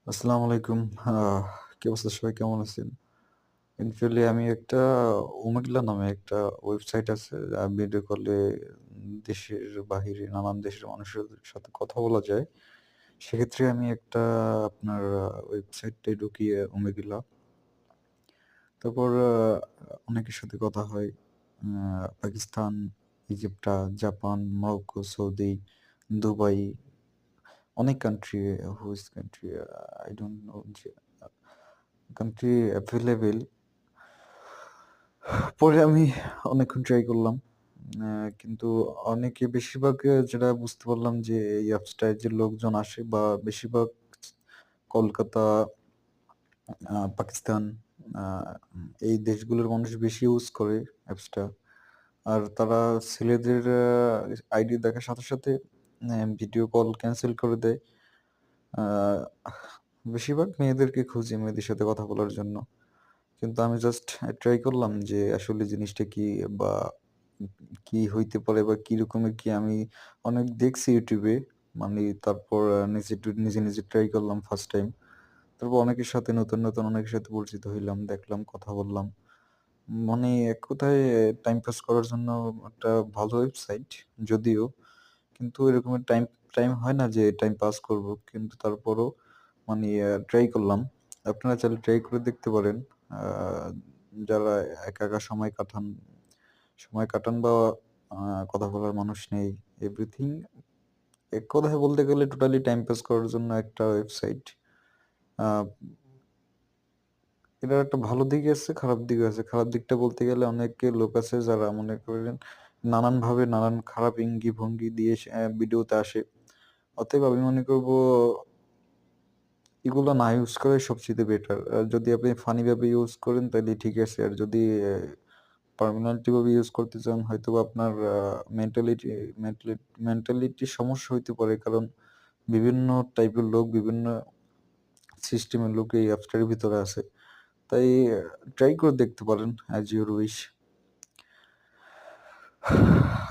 আসসালামু আলাইকুম। কি অবস্থা সবাই কেমন আছেন? অ্যাকচুয়ালি আমি একটা ওমেগলা নামে একটা ওয়েবসাইট আছে ভিডিও কলে দেশের বাহিরে নানান দেশের মানুষের সাথে কথা বলা যায়। সেক্ষেত্রে আমি একটা আপনার ওয়েবসাইটে ঢুকিয়ে ওমেগলা। তারপর অনেকের সাথে কথা হয়। Pakistan, Egypt, Japan, Morocco, Saudi, Dubai, অনেক country, which country I don't know যে কান্ট্রি এভেইলেবল। পরে আমি অনেকক্ষণ ট্রাই করলাম। কিন্তু অনেকে বেশিরভাগ যেটা বুঝতে পারলাম যে এই অ্যাপসটায় যে লোকজন আসে বা বেশিরভাগ কলকাতা, পাকিস্তান, আ এই দেশগুলোর মানুষ বেশি ইউজ করে অ্যাপসটা। আর তারা ছেলেদের আইডি দেখার সাথে, সাথে ভিডিও কল ক্যানসেল করে দেয়। আ বেশিরভাগ মেয়েদেরকে খুঁজে মেয়েদের সাথে কথা বলার জন্য। কিন্তু আমি জাস্ট ট্রাই করলাম যে আসলে জিনিসটা কি বা কি হইতে পারে বা কি রকমের কি আমি অনেক দেখছি YouTube এ। মানে তারপর নিজে ট্রাই করলাম ফার্স্ট টাইম। তারপর অনেকের সাথে নতুন অনেকের সাথে পরিচিত হইলাম, দেখলাম, কথা বললাম। মানে এক কথায় টাইম পাস করার জন্য একটা ভালো ওয়েবসাইট যদিও। কিন্তু এরকমের টাইম টাইম হয় না যে টাইম পাস করব। কিন্তু তারপরও মানে ট্রাই করলাম। আপনারা চাইলে ট্রাই করে দেখতে পারেন। আ যারা একা সময় কাটান বা আ কথা বলার মানুষ নেই, এভরিথিং এক কথায় বলতে গেলে টোটালি টাইম পাস করার জন্য একটা ওয়েবসাইট। আ এটার একটা ভালো দিক আছে, খারাপ দিকও আছে। খারাপ দিকটা বলতে গেলে অনেকে লোক আছে যারা মনে করেন নানানভাবে নানান খারাপ ইঙ্গি-ভঙ্গি দিয়ে ভিডিওতে আসে। অতএব আমি মনে করব এগুলো না ইউজ করাই সবচাইতে বেটার। যদি আপনি ফানি ভাবে ইউজ করেন তাইলে ঠিক আছে। আর যদি পার্মানেন্টলি ভাবে ইউজ করতে চান হয়তোবা আপনার মেন্টালিটি মেন্টালি মেন্টালিটির সমস্যা হইতে পারে। কারণ বিভিন্ন টাইপের লোক, বিভিন্ন সিস্টেমের লোক এই অ্যাপসটার ভিতরে আছে। তাই ট্রাই করে দেখতে পারেন অ্যাজ ইউর উইশ।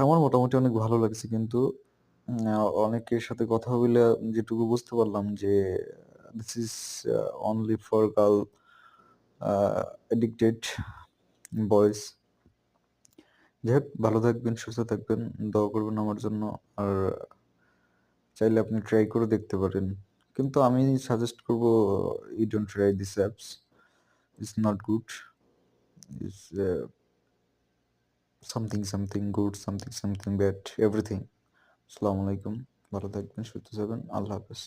আমার মোটামুটি অনেক ভালো লাগছে কিন্তু অনেকের সাথে কথা বইলা যেটুকু বুঝতে পারলাম যে this is only for girl addicted boys. যাই হোক ভালো থাকবেন, সুস্থ থাকবেন। দোয়া করবেন আমার জন্য। আর চাইলে আপনি ট্রাই করে দেখতে পারেন। কিন্তু আমি সাজেস্ট করব you don't try these apps. It's not good. It's something good, something bad, everything. আসসালামু আলাইকুম। ভালো থাকবেন, সুস্থ থাকবেন। আল্লাহ হাফেজ।